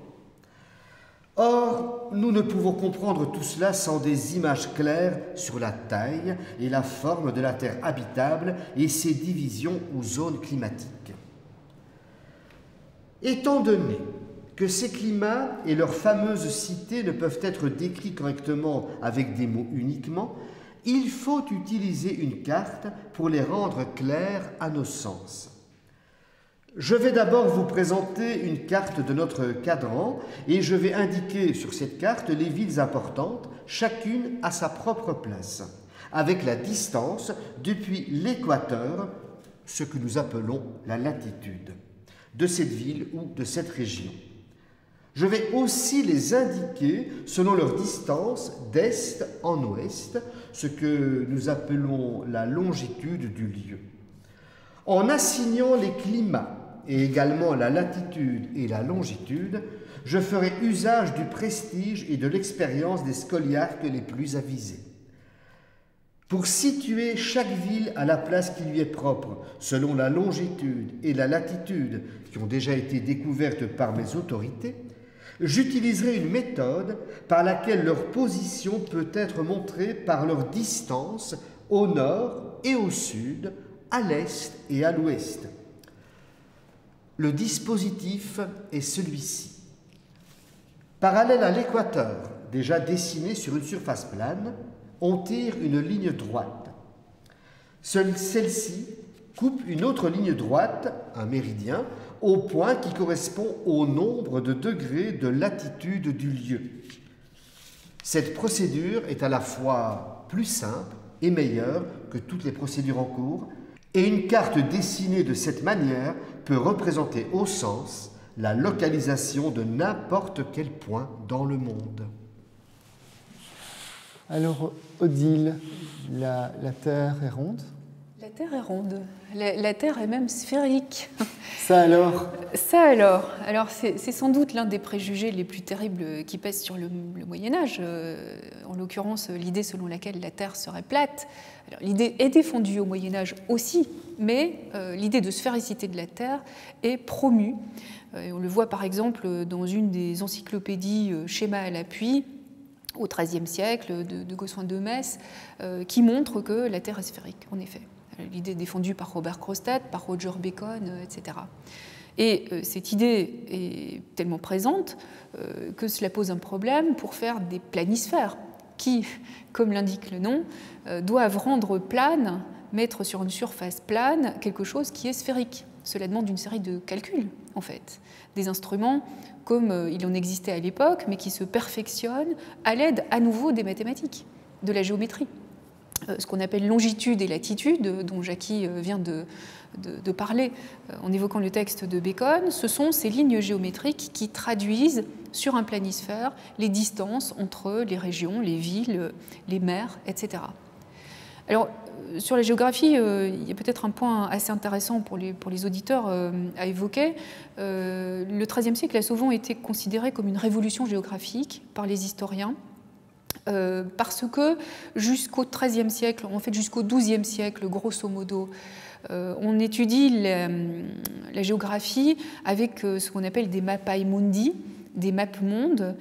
Or, nous ne pouvons comprendre tout cela sans des images claires sur la taille et la forme de la Terre habitable et ses divisions ou zones climatiques. Étant donné que ces climats et leurs fameuses cités ne peuvent être décrits correctement avec des mots uniquement, il faut utiliser une carte pour les rendre clairs à nos sens. Je vais d'abord vous présenter une carte de notre cadran et je vais indiquer sur cette carte les villes importantes, chacune à sa propre place, avec la distance depuis l'équateur, ce que nous appelons la latitude, de cette ville ou de cette région. Je vais aussi les indiquer selon leur distance d'est en ouest, ce que nous appelons la longitude du lieu. En assignant les climats et également la latitude et la longitude, je ferai usage du prestige et de l'expérience des scoliarques les plus avisés. Pour situer chaque ville à la place qui lui est propre, selon la longitude et la latitude qui ont déjà été découvertes par mes autorités, j'utiliserai une méthode par laquelle leur position peut être montrée par leur distance au nord et au sud, à l'est et à l'ouest. Le dispositif est celui-ci. Parallèle à l'équateur, déjà dessiné sur une surface plane, on tire une ligne droite. Celle-ci coupe une autre ligne droite, un méridien, au point qui correspond au nombre de degrés de latitude du lieu. Cette procédure est à la fois plus simple et meilleure que toutes les procédures en cours, et une carte dessinée de cette manière peut représenter au sens la localisation de n'importe quel point dans le monde. Alors, Odile, la Terre est ronde? La Terre est ronde. La Terre est même sphérique. Ça alors? Ça alors. Alors c'est sans doute l'un des préjugés les plus terribles qui pèsent sur le Moyen-Âge. En l'occurrence, l'idée selon laquelle la Terre serait plate. L'idée est défendue au Moyen-Âge aussi, mais l'idée de sphéricité de la Terre est promue. On le voit par exemple dans une des encyclopédies Schéma à l'appui, au XIIIe siècle, de Gossuin de Metz, qui montre que la Terre est sphérique, en effet. L'idée défendue par Robert Krostadt, par Roger Bacon, etc. Et cette idée est tellement présente que cela pose un problème pour faire des planisphères qui, comme l'indique le nom, doivent rendre plane, mettre sur une surface plane quelque chose qui est sphérique. Cela demande une série de calculs, en fait, des instruments comme il en existait à l'époque, mais qui se perfectionnent à l'aide à nouveau des mathématiques, de la géométrie. Ce qu'on appelle longitude et latitude, dont Jackie vient de parler en évoquant le texte de Bacon, ce sont ces lignes géométriques qui traduisent sur un planisphère les distances entre les régions, les villes, les mers, etc. Alors, sur la géographie, il y a peut-être un point assez intéressant pour les auditeurs à évoquer. Le XIIIe siècle a souvent été considéré comme une révolution géographique par les historiens, parce que jusqu'au XIIIe siècle, en fait jusqu'au XIIe siècle, grosso modo, on étudie la géographie avec ce qu'on appelle des mappae mundi, des maps mondes.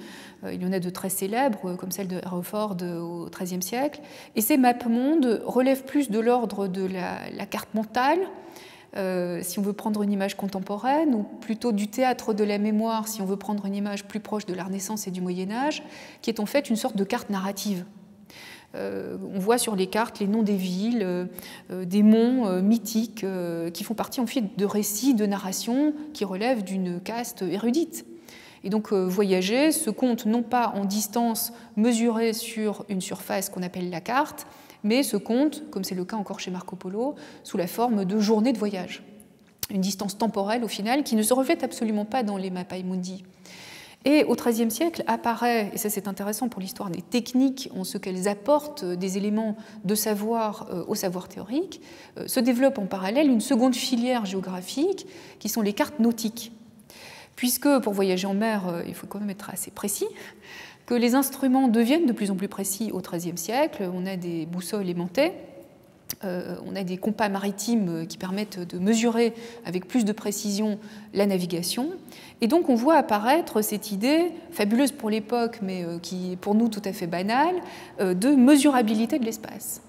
Il y en a de très célèbres, comme celle de Hereford au XIIIe siècle. Et ces maps mondes relèvent plus de l'ordre de la carte mentale, si on veut prendre une image contemporaine, ou plutôt du théâtre de la mémoire, si on veut prendre une image plus proche de la Renaissance et du Moyen-Âge, qui est en fait une sorte de carte narrative. On voit sur les cartes les noms des villes, des monts mythiques, qui font partie en fait de récits, de narrations qui relèvent d'une caste érudite. Et donc voyager se compte non pas en distance mesurée sur une surface qu'on appelle la carte, mais se compte, comme c'est le cas encore chez Marco Polo, sous la forme de journées de voyage. Une distance temporelle au final qui ne se reflète absolument pas dans les mappae mundi. Et au XIIIe siècle apparaît, et ça c'est intéressant pour l'histoire des techniques, en ce qu'elles apportent des éléments de savoir au savoir théorique, se développe en parallèle une seconde filière géographique qui sont les cartes nautiques. Puisque pour voyager en mer, il faut quand même être assez précis, que les instruments deviennent de plus en plus précis au XIIIe siècle. On a des boussoles aimantées, on a des compas maritimes qui permettent de mesurer avec plus de précision la navigation. Et donc on voit apparaître cette idée, fabuleuse pour l'époque, mais qui est pour nous tout à fait banale, de mesurabilité de l'espace.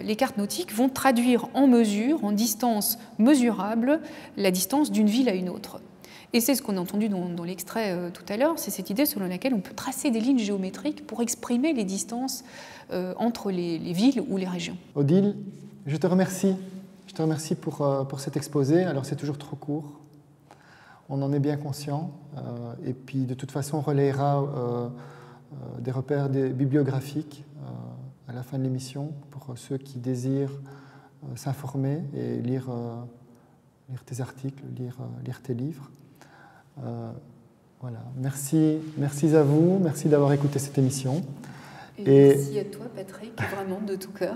Les cartes nautiques vont traduire en mesure, en distance mesurable, la distance d'une ville à une autre. Et c'est ce qu'on a entendu dans l'extrait tout à l'heure, c'est cette idée selon laquelle on peut tracer des lignes géométriques pour exprimer les distances entre les villes ou les régions. Odile, je te remercie. Je te remercie pour cet exposé. Alors c'est toujours trop court, on en est bien conscient. Et puis de toute façon, on relayera des repères bibliographiques à la fin de l'émission pour ceux qui désirent s'informer et lire tes articles, lire tes livres. Voilà. Merci à vous, merci d'avoir écouté cette émission. Et merci à toi Patrick, vraiment de tout cœur.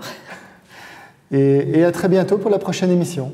Et à très bientôt pour la prochaine émission.